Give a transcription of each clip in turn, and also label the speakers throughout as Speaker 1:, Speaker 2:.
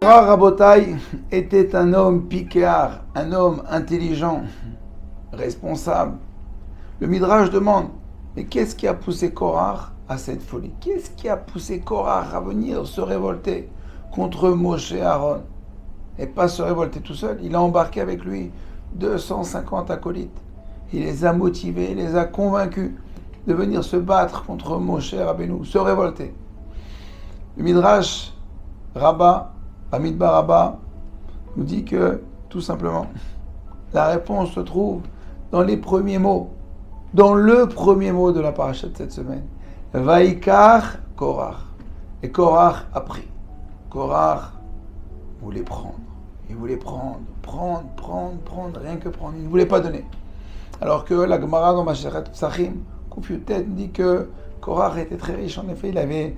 Speaker 1: Korah Rabotai était un homme piquard, un homme intelligent, responsable. Le Midrash demande, mais qu'est-ce qui a poussé Korah à cette folie? Qu'est-ce qui a poussé Korah à venir se révolter contre Moshe et Aaron? Et pas se révolter tout seul, il a embarqué avec lui 250 acolytes. Il les a motivés, il les a convaincus de venir se battre contre Moshe Rabbeinu, se révolter. Le Midrash Rabbah, Bamidbar Rabbah, nous dit que, tout simplement, la réponse se trouve dans les premiers mots, dans le premier mot de la paracha de cette semaine. Vaikar Korah. Et Korah a pris. Korah voulait prendre. Il voulait prendre, rien que prendre. Il ne voulait pas donner. Alors que la Gemara dans Masechet Psachim, Koufiotet, dit que Korah était très riche. En effet, il avait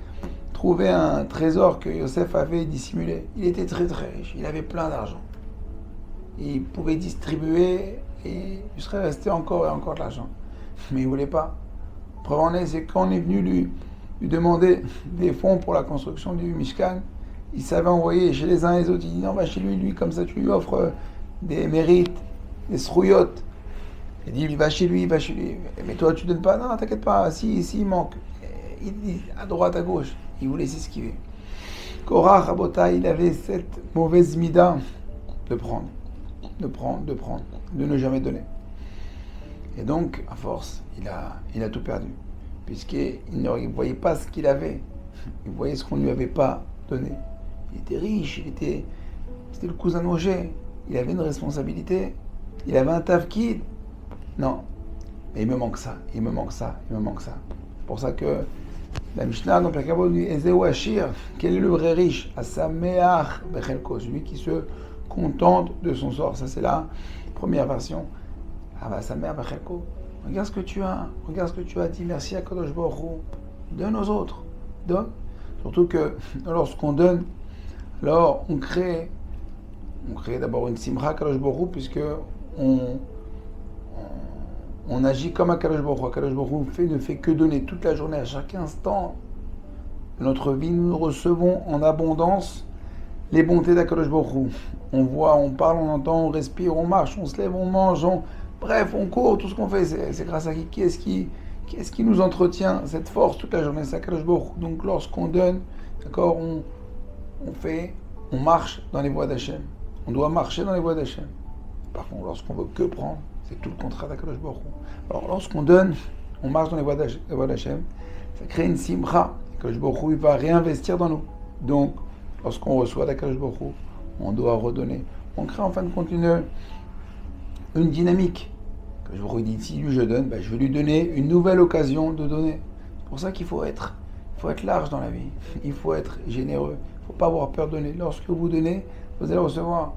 Speaker 1: trouvé un trésor que Yosef avait dissimulé. Il était très très riche. Il avait plein d'argent. Il pouvait distribuer et il serait resté encore et encore de l'argent. Mais il ne voulait pas. Preuve en est, c'est quand on est venu lui demander des fonds pour la construction du Mishkan, il savait envoyer chez les uns et les autres. Il dit non, va chez lui, comme ça tu lui offres des mérites, des srouillottes. Il dit, va chez lui. Mais toi, tu donnes pas? Non, t'inquiète pas, si il manque. Il dit à droite, à gauche. Il voulait s'esquiver. Korah, Rabotai, il avait cette mauvaise mida de prendre, de ne jamais donner. Et donc, à force, il a tout perdu. Puisqu'il ne voyait pas ce qu'il avait. Il voyait ce qu'on ne lui avait pas donné. Il était riche, c'était le cousin de Moshe. Il avait une responsabilité. Il avait un tafkid. Non. Mais il me manque ça. C'est pour ça que la Mishnah, donc la Kabbalah dit Ezeu Ashir, quel est le vrai riche? Asameach Bechelko, celui qui se contente de son sort. Ça, c'est la première version. Asameach Bechelko. Regarde ce que tu as, dis merci à Kadosh Baruch Hu. Donne aux autres. Donne. Surtout que lorsqu'on donne, alors on crée d'abord une simcha Kadosh Baruch Hu, puisque on agit comme un Kadosh Baruch Hu. Kadosh Baruch Hu ne fait que donner toute la journée, à chaque instant de notre vie. Nous recevons en abondance les bontés d'Akadosh Baruch Hu. On voit, on parle, on entend, on respire, on marche, on se lève, on mange, bref, on court, tout ce qu'on fait, c'est grâce à qui est-ce qui nous entretient cette force toute la journée? C'est Akadosh Baruch Hu. Donc lorsqu'on donne, d'accord, on marche dans les voies d'Hachem. On doit marcher dans les voies d'Hachem. Par contre, lorsqu'on veut que prendre, c'est tout le contraire d'Akadosh Baruch Hu. Alors lorsqu'on donne, on marche dans les voies d'Hachem, ça crée une simcha. Akadosh Baruch Hu, il va réinvestir dans nous. Donc, lorsqu'on reçoit d'Akadosh Baruch Hu, on doit redonner. On crée en fin de compte une dynamique. Akadosh Baruch Hu dit, si lui je donne, je vais lui donner une nouvelle occasion de donner. C'est pour ça qu'il faut être large dans la vie. Il faut être généreux. Il ne faut pas avoir peur de donner. Lorsque vous donnez, vous allez recevoir.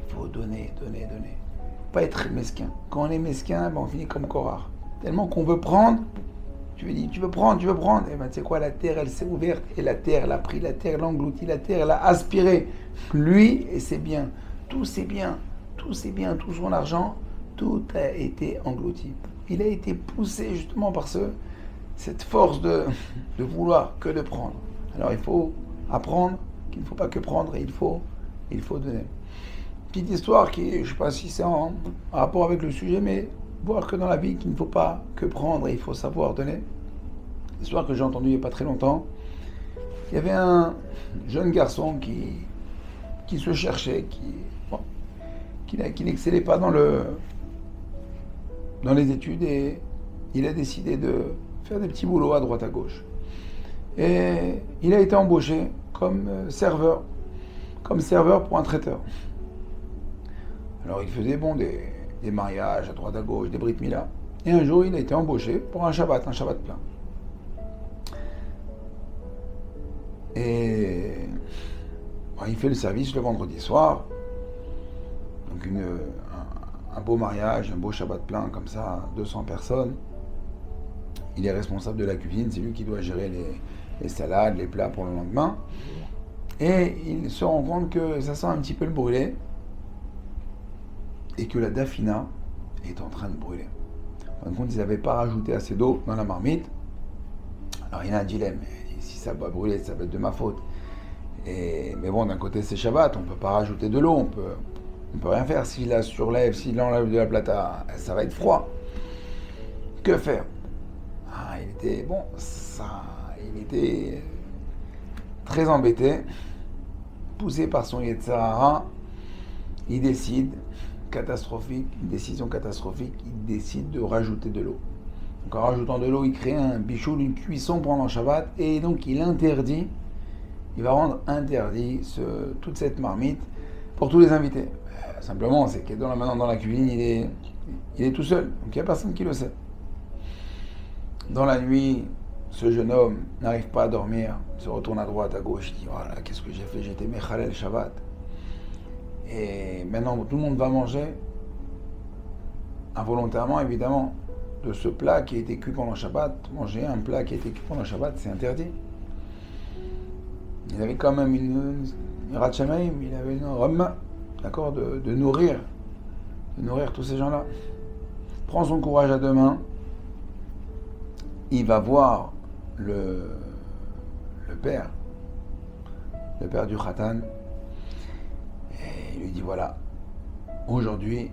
Speaker 1: Il faut donner. Il ne faut pas être mesquin. Quand on est mesquin, on finit comme Korah. Tellement qu'on veut prendre, tu lui dis, tu veux prendre. Et tu sais quoi, la terre, elle s'est ouverte, et la terre l'a pris, la terre l'a englouti, la terre l'a aspiré. Lui et ses biens, tout son argent, tout a été englouti. Il a été poussé justement par cette force de vouloir que de prendre. Alors il faut apprendre qu'il ne faut pas que prendre, et il faut donner. Petite histoire qui, je ne sais pas si c'est en rapport avec le sujet, mais voir que dans la vie, qu'il ne faut pas que prendre et il faut savoir donner. Histoire que j'ai entendue il n'y a pas très longtemps. Il y avait un jeune garçon qui se cherchait, qui n'excellait pas dans les études, et il a décidé de faire des petits boulots à droite à gauche. Et il a été embauché comme serveur pour un traiteur. Alors il faisait des mariages à droite à gauche, des brit mila. Et un jour, il a été embauché pour un Shabbat plein. Et il fait le service le vendredi soir. Donc un beau mariage, un beau Shabbat plein, comme ça, 200 personnes. Il est responsable de la cuisine, c'est lui qui doit gérer les salades, les plats pour le lendemain. Et il se rend compte que ça sent un petit peu le brûlé, et que la dafina est en train de brûler. En fin de compte, ils n'avaient pas rajouté assez d'eau dans la marmite. Alors il y a un dilemme. Si ça va brûler, ça va être de ma faute. Mais bon, d'un côté c'est Shabbat, on ne peut pas rajouter de l'eau, on peut rien faire. S'il la surlève, s'il enlève de la plata, ça va être froid. Que faire? Il était très embêté, poussé par son Yetzer Hara. Il décide, une décision catastrophique, il décide de rajouter de l'eau. Donc en rajoutant de l'eau, il crée un bichoul, une cuisson pendant Shabbat, et donc il va rendre interdit toute cette marmite pour tous les invités. Simplement, c'est que maintenant dans la cuisine, il est tout seul, donc il n'y a personne qui le sait. Dans la nuit, ce jeune homme n'arrive pas à dormir, se retourne à droite, à gauche, il dit voilà, qu'est-ce que j'ai fait? J'étais Mechalel Shabbat. Et maintenant, tout le monde va manger, involontairement évidemment, de ce plat qui a été cuit pendant Shabbat. Manger un plat qui a été cuit pendant Shabbat, c'est interdit. Il avait quand même une Yirat Shamayim, il avait une Ramma, d'accord, de nourrir tous ces gens-là. Prend son courage à deux mains, il va voir le père du Khatan, et il lui dit voilà, aujourd'hui,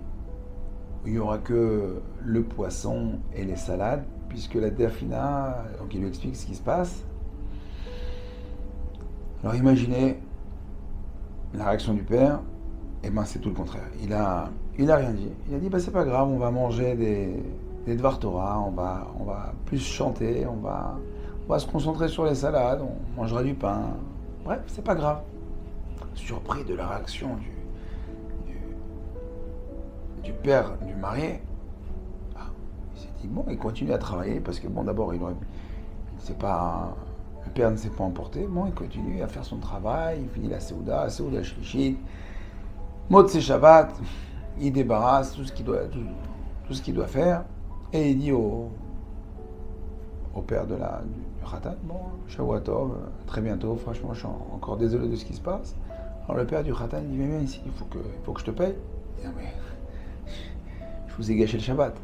Speaker 1: il n'y aura que le poisson et les salades, puisque la Dafina, donc il lui explique ce qui se passe. Alors imaginez la réaction du père, et ben c'est tout le contraire. Il a rien dit. Il a dit c'est pas grave, on va manger des Dvar Torah, on va plus chanter, on va se concentrer sur les salades, on mangera du pain. Bref, c'est pas grave. Surpris de la réaction du père du marié, il s'est dit il continue à travailler parce que d'abord le père ne s'est pas emporté. Il continue à faire son travail, il finit la Seouda Shlishit, Motzei Shabbat, il débarrasse tout ce qu'il doit faire, et il dit au père du Khatan, Shavua Tov, très bientôt, franchement je suis encore désolé de ce qui se passe. Alors le père du Khatan dit mais viens ici, il faut que je te paye. Il dit, mais je vous ai gâché le Shabbat,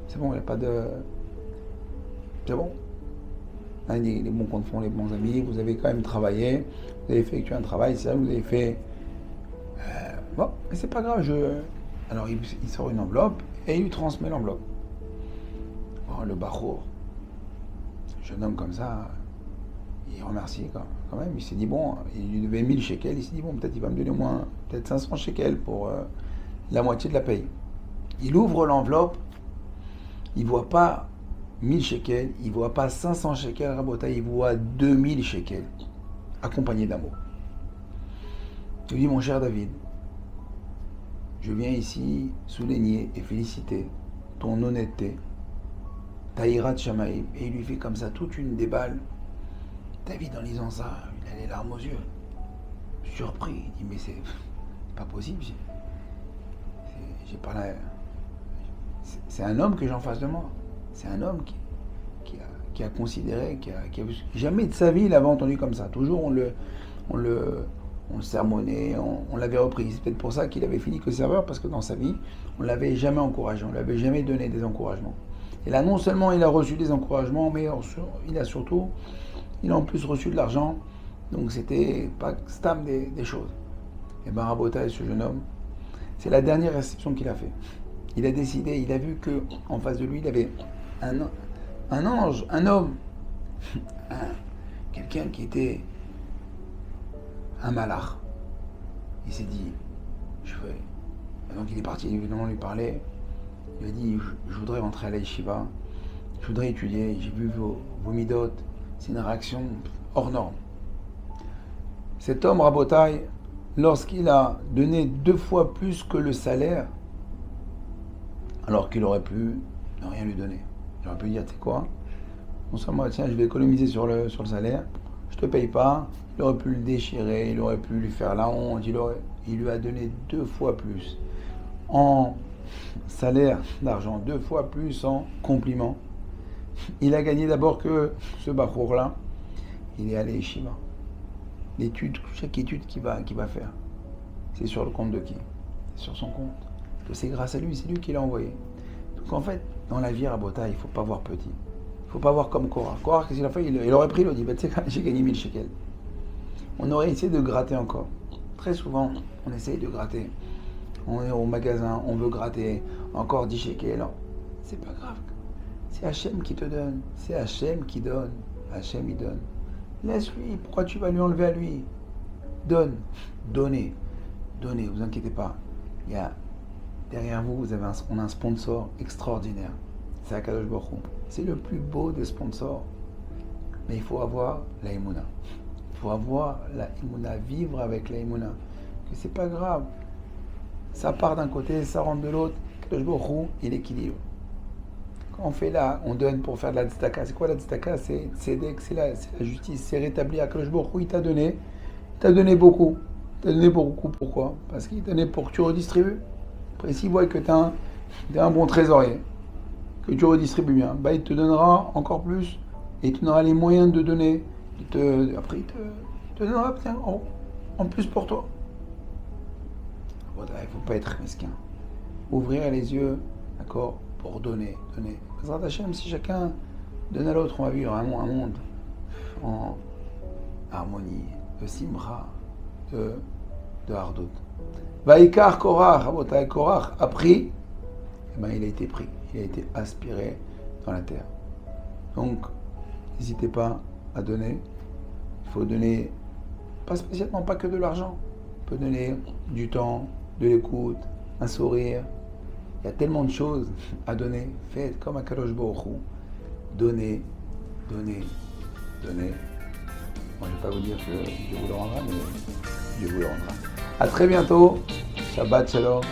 Speaker 1: c'est bon, il n'y a pas de... C'est bon. Les bons comptes font les bons amis, vous avez quand même travaillé, vous avez effectué un travail, c'est vrai, vous avez fait... mais c'est pas grave, Alors il sort une enveloppe et il lui transmet l'enveloppe. Le Bachour, jeune homme comme ça, il remercie quand même, il s'est dit il lui devait 1000 shekels, il s'est dit peut-être il va me donner au moins peut-être 500 shekels pour la moitié de la paye. Il ouvre l'enveloppe, il voit pas 1000 shekels, il voit pas 500 shekels, Rabota, il voit 2000 shekels, accompagné d'un mot. Il lui dit mon cher David, je viens ici souligner et féliciter ton honnêteté, ta Yirat Shamayim. Et il lui fait comme ça toute une déballe. David, en lisant ça, il a les larmes aux yeux. Surpris, il dit mais c'est pas possible. J'ai pas la... C'est un homme que j'ai en face de moi. C'est un homme qui a considéré, qui a jamais de sa vie il avait entendu comme ça. Toujours on le sermonnait, on l'avait repris. C'est peut-être pour ça qu'il avait fini que serveur, parce que dans sa vie, on l'avait jamais encouragé, on l'avait jamais donné des encouragements. Et là, non seulement il a reçu des encouragements, mais il a en plus reçu de l'argent. Donc c'était pas stam des choses. Et Rabota, ce jeune homme, c'est la dernière réception qu'il a fait. Il a décidé, il a vu que en face de lui, il avait un ange, un homme, quelqu'un qui était un malach. Il s'est dit, donc il est parti évidemment lui parler. Il a dit, je voudrais rentrer à la yeshiva, je voudrais étudier, j'ai vu vos midot, c'est une réaction hors norme. Cet homme, Rabotai, lorsqu'il a donné 2 fois plus que le salaire, alors qu'il aurait pu ne rien lui donner. Il aurait pu dire, tu sais quoi, non seulement, tiens, je vais économiser sur le salaire, je te paye pas, il aurait pu le déchirer, il aurait pu lui faire la honte, il lui a donné 2 fois plus en salaire d'argent, 2 fois plus en compliments. Il a gagné d'abord que ce Bachour-là, il est allé à Yeshiva. Chaque étude qu'il va faire, c'est sur le compte de qui? C'est sur son compte. Que c'est grâce à lui, c'est lui qui l'a envoyé. Donc en fait, dans la vie, Rabota, il ne faut pas voir petit. Il ne faut pas voir comme Korah. Korah, qu'est-ce qu'il a fait? Il aurait pris, il a dit, tu sais, j'ai gagné 1000 shekels. on aurait essayé de gratter encore. Très souvent, on essaye de gratter. On est au magasin, on veut gratter, encore 10 shekels. C'est pas grave. C'est Hachem qui te donne. C'est Hachem qui donne. Hachem, il donne. Laisse-lui. Pourquoi tu vas lui enlever à lui? Donne. Donnez. Donnez, vous inquiétez pas. Il y a, derrière vous, on a un sponsor extraordinaire. C'est Akadosh Baruch Hu. C'est le plus beau des sponsors. Mais il faut avoir la Emouna. Il faut avoir la Emouna, vivre avec la Emouna. Que c'est pas grave. Ça part d'un côté, ça rentre de l'autre. Akadosh Baruch Hu, il équilibre. Quand on fait là, on donne pour faire de la tzedaka. C'est quoi la tzedaka? C'est tzedek, c'est la justice, c'est rétablir. Akadosh Baruch Hu, il t'a donné beaucoup. Il t'a donné beaucoup. Pourquoi? Parce qu'il t'a donné pour que tu redistribues. Après, s'il voit que tu es un bon trésorier, que tu redistribues bien, bah, il te donnera encore plus et tu auras les moyens de donner. Après, il te donnera en plus pour toi. Voilà, il ne faut pas être mesquin. Ouvrir les yeux, d'accord, pour donner. Bezrat Hashem, si chacun donne à l'autre, on va vivre un monde en harmonie, de simra, de hardout. Vaikar Korach, Rabotai Korach a pris, eh ben, il a été pris, il a été aspiré dans la terre. Donc, n'hésitez pas à donner. Il faut donner, pas spécialement pas que de l'argent. On peut donner du temps, de l'écoute, un sourire. Il y a tellement de choses à donner. Faites comme Akadosh Baruch Hu. Donnez. Moi, je ne vais pas vous dire que Dieu vous le rendra, mais Dieu vous le rendra. À très bientôt. Shabbat Shalom.